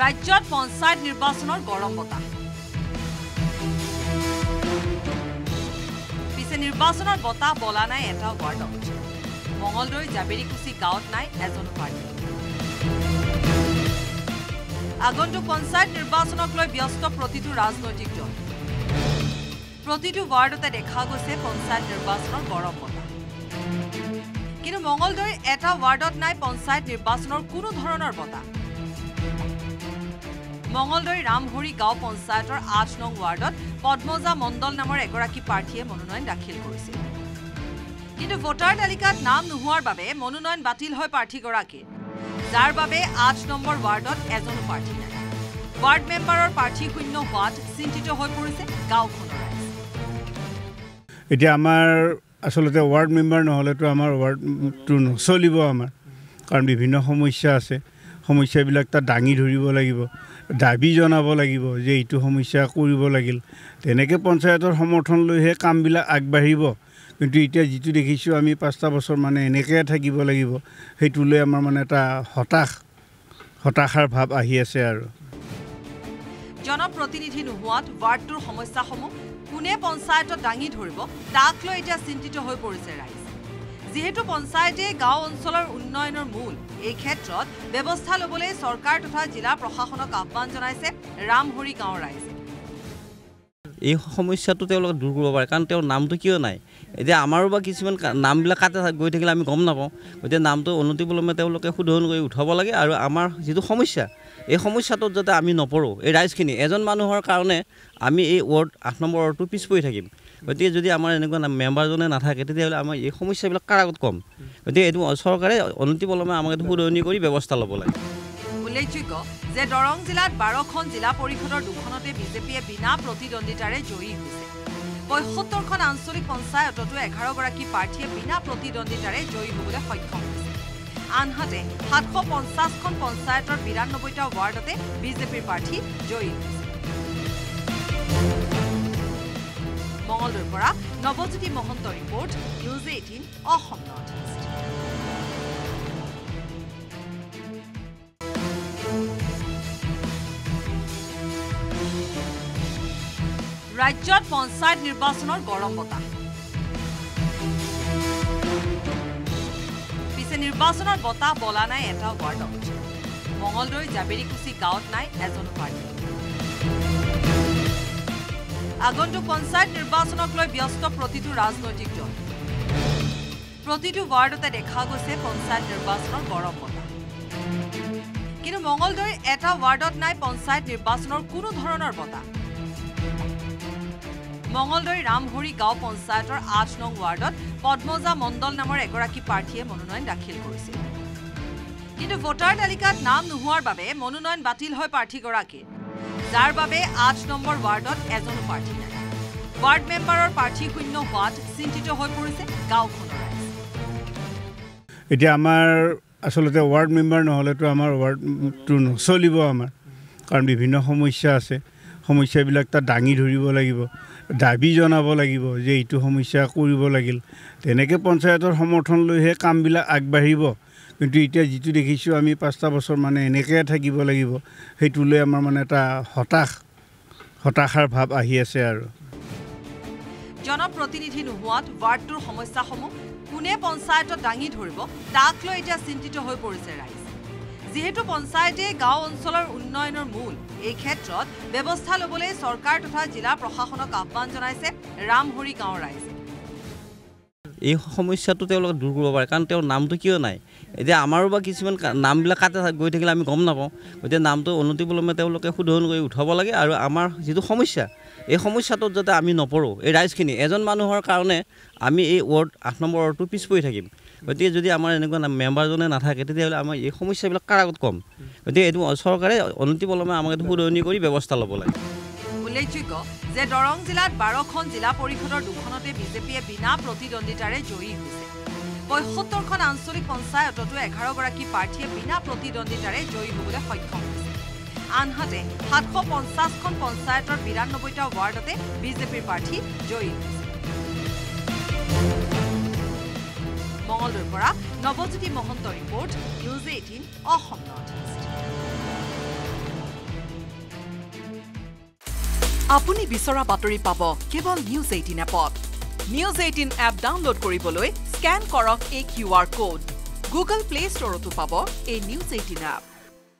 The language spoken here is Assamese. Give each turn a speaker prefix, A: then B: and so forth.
A: ৰাজ্যত পঞ্চায়ত নিৰ্বাচনৰ গৰম বতাহ পিছে নিৰ্বাচনৰ বতাহ বলা নাই এটা ৱাৰ্ডত মঙলদৈ জাবেৰীকুছি গাঁৱত নাই এজন প্ৰাৰ্থী আগন্তুক পঞ্চায়ত নিৰ্বাচনক লৈ ব্যস্ত প্ৰতিটো ৰাজনৈতিক দল প্ৰতিটো ৱাৰ্ডতে দেখা গৈছে পঞ্চায়ত নিৰ্বাচনৰ গৰম বতাহ কিন্তু মঙলদৈৰ এটা ৱাৰ্ডত নাই পঞ্চায়ত নিৰ্বাচনৰ কোনো ধৰণৰ বতাহ মঙলদৈ ৰামহৰি গাঁও পঞ্চায়তৰ ৮ নং ৱাৰ্ডত পদ্মজা মণ্ডল নামৰ এগৰাকী প্ৰাৰ্থীয়ে মনোনয়ন দাখিল কৰিছিল কিন্তু ভোটাৰ তালিকাত নাম নোহোৱাৰ বাবে মনোনয়ন বাতিল হয় প্ৰাৰ্থীগৰাকীৰ যাৰ বাবে ৮ নম্বৰ ৱাৰ্ডত এজনো প্ৰাৰ্থী নাই ৱাৰ্ড মেম্বাৰৰ প্ৰাৰ্থী শূন্য হোৱাত চিন্তিত হৈ পৰিছে গাঁওখনৰ ৰাইজ
B: এতিয়া আমাৰ আসলতে ৱাৰ্ড মেম্বাৰ নহলেতো আমাৰ ৱাৰ্ডটো নচলিব আমাৰ কাৰণ বিভিন্ন সমস্যা আছে সমস্যাবিলাক তাত দাঙি ধৰিব লাগিব দাবী জনাব লাগিব যে এইটো সমস্যা কৰিব লাগিল তেনেকৈ পঞ্চায়তৰ সমৰ্থন লৈহে কামবিলাক আগবাঢ়িব কিন্তু এতিয়া যেটো দেখিছো আমি 5টা বছৰ মানে এনেকৈ থাকিব লাগিব সেইটো লৈ আমাৰ মানে এটা হতাশাৰ ভাৱ আহি আছে আৰু
A: জনপ্ৰতিনিধি নোহোৱাত ৱাৰ্ডটোৰ সমস্যাসমূহ কোনে পঞ্চায়তত দাঙি ধৰিব তাক লৈ এতিয়া চিন্তিত হৈ পৰিছে ৰাইজ যেহেতু পঞ্চায়তে গাঁও অঞ্চলৰ উন্নয়নৰ মূল এই ক্ষেত্ৰত ব্যৱস্থা লবলৈ চৰকাৰ তথা জিলা প্ৰশাসনক আহ্বান জনাইছে ৰামহৰি গাঁৱৰ ৰাইজে
C: এই সমস্যাটো তেওঁলোকে দূৰ কৰিব পাৰে কাৰণ তেওঁৰ নামটো কিয় নাই এতিয়া আমাৰো বা কিছুমান নামবিলাক কাটে গৈ থাকিলে আমি গম নাপাওঁ গতিকে নামটো উন্নতি বলমে তেওঁলোকে শুধৰণ কৰি উঠাব লাগে আৰু আমাৰ যিটো সমস্যা এই সমস্যাটোত যাতে আমি নপৰোঁ এই ৰাইজখিনি এজন মানুহৰ কাৰণে আমি এই ৱাৰ্ড 8 নম্বৰ ৱাৰ্ডটো পিছ পৰি থাকিম গতিকে যদি আমাৰ এনেকুৱা মেম্বাৰজনে নাথাকে তেতিয়াহ'লে আমাৰ এই সমস্যাবিলাক কাৰ আগত কম গতিকে এইটো চৰকাৰে উন্নতি বলমে আমাক এইটো শুধৰণি কৰি ব্যৱস্থা ল'ব লাগে
A: উল্লেখযোগ্য যে দৰং জিলাত 12খন জিলা পৰিষদৰ দুখনতে বিজেপিয়ে বিনা প্ৰতিদ্বন্দ্বিতাৰে জয়ী হৈছে ৭৫খন আঞ্চলিক পঞ্চায়ততো 11গৰাকী প্ৰাৰ্থীয়ে বিনা প্ৰতিদ্বন্দ্বিতাৰে জয়ী হ'বলৈ সক্ষম হৈছে আনহাতে 750খন পঞ্চায়তৰ 92টা ৱাৰ্ডতে বিজেপিৰ প্ৰাৰ্থী জয়ী হৈছে মঙলদৈৰ পৰা Nabajyoti Mahanta report news 18 Assam north east ৰাজ্যত পঞ্চায়ত নিৰ্বাচনৰ গৰম বতাহ পিছে নিৰ্বাচনৰ বতাহ বলা নাই এটা ৱাৰ্ডত মঙলদৈ জাবেৰীকুছি গাঁৱত নাই এজন প্ৰাৰ্থী আগন্তুক পঞ্চায়ত নিৰ্বাচনক লৈ ব্যস্ত প্ৰতিটো ৰাজনৈতিক দল প্ৰতিটো ৱাৰ্ডতে দেখা গৈছে পঞ্চায়ত নিৰ্বাচনৰ গৰম বতাহ কিন্তু মঙলদৈৰ এটা ৱাৰ্ডত নাই পঞ্চায়ত নিৰ্বাচনৰ কোনো ধৰণৰ বতাহ মঙলদৈ ৰামহৰি গাঁও পঞ্চায়তৰ ৮ নং ৱাৰ্ডত পদ্মজা মণ্ডল নামৰ এগৰাকী প্ৰাৰ্থীয়ে মনোনয়ন দাখিল কৰিছিল কিন্তু ভোটাৰ তালিকাত নাম নোহোৱাৰ বাবে মনোনয়ন বাতিল হয় প্ৰাৰ্থীগৰাকীৰ যাৰ বাবে ৮ নম্বৰ ৱাৰ্ডত এজনো প্ৰাৰ্থী নাই ৱাৰ্ড মেম্বাৰৰ প্ৰাৰ্থী শূন্য হোৱাত চিন্তিত হৈ পৰিছে গাঁওখনৰ ৰাইজ
B: এতিয়া আমাৰ আসলতে ৱাৰ্ড মেম্বাৰ নহলেতো আমাৰ ৱাৰ্ডটো নচলিব আমাৰ কাৰণ বিভিন্ন সমস্যা আছে সমস্যাবিলাক তাত দাঙি ধৰিব লাগিব দাবী জনাব লাগিব যে এইটো সমস্যা কৰিব লাগিল তেনেকৈ পঞ্চায়তৰ সমৰ্থন লৈহে কামবিলাক আগবাঢ়িব কিন্তু এতিয়া যেটো দেখিছো আমি 5টা বছৰ মানে এনেকৈ থাকিব লাগিব সেইটো লৈ আমাৰ মানে এটা হতাশাৰ ভাৱ আহি আছে আৰু
A: জনপ্ৰতিনিধি নোহোৱাত ৱাৰ্ডটোৰ সমস্যাসমূহ কোনে পঞ্চায়তত দাঙি ধৰিব তাক লৈ এতিয়া চিন্তিত হৈ পৰিছে ৰাইজ যেহেতু পঞ্চায়তে গাঁও অঞ্চলৰ উন্নয়নৰ মূল এই ক্ষেত্ৰত ব্যৱস্থা লবলৈ চৰকাৰ তথা জিলা প্ৰশাসনক আহ্বান জনাইছে ৰামহৰি গাঁৱৰ ৰাইজে
C: এই সমস্যাটো তেওঁলোকে দূৰ কৰিব পাৰে কাৰণ তেওঁৰ নামটো কিয় নাই এতিয়া আমাৰো বা কিছুমান নামবিলাক কাটে গৈ থাকিলে আমি গম নাপাওঁ গতিকে নামটো উন্নতি বলমে তেওঁলোকে শুধৰণ কৰি উঠাব লাগে আৰু আমাৰ যিটো সমস্যা এই সমস্যাটোত যাতে আমি নপৰোঁ এই ৰাইজখিনি এজন মানুহৰ কাৰণে আমি এই ৱাৰ্ড 8 নম্বৰ ৱাৰ্ডটো পিছ পৰি থাকিম গতিকে যদি আমাৰ এনেকুৱা মেম্বাৰজনে নাথাকে তেতিয়াহ'লে আমাৰ এই সমস্যাবিলাক কাৰ আগত কম গতিকে এইটো চৰকাৰে উন্নতি বলমে আমাক এইটো শুধৰণি কৰি ব্যৱস্থা ল'ব লাগে
A: উল্লেখযোগ্য যে দৰং জিলাত 12খন জিলা পৰিষদৰ দুখনতে বিজেপিয়ে বিনা প্ৰতিদ্বন্দ্বিতাৰে জয়ী হৈছে ৭৫খন আঞ্চলিক পঞ্চায়ততো 11গৰাকী প্ৰাৰ্থীয়ে বিনা প্ৰতিদ্বন্দ্বিতাৰে জয়ী হ'বলৈ সক্ষম হৈছে আনহাতে 750খন পঞ্চায়তৰ 92টা ৱাৰ্ডতে বিজেপিৰ প্ৰাৰ্থী জয়ী হৈছে মঙলদৈৰ পৰা Nabajyoti Mahanta report news 18 Assam north east
D: আপুনি বিচৰা বাতৰি পাব কেৱল নিউজ 18 এপত নিউজ 18 এপ ডাউনলোড কৰিবলৈ স্ক্যান কৰক এই QR কোড গুগল প্লে ষ্টৰতো পাব এই নিউজ 18 এপ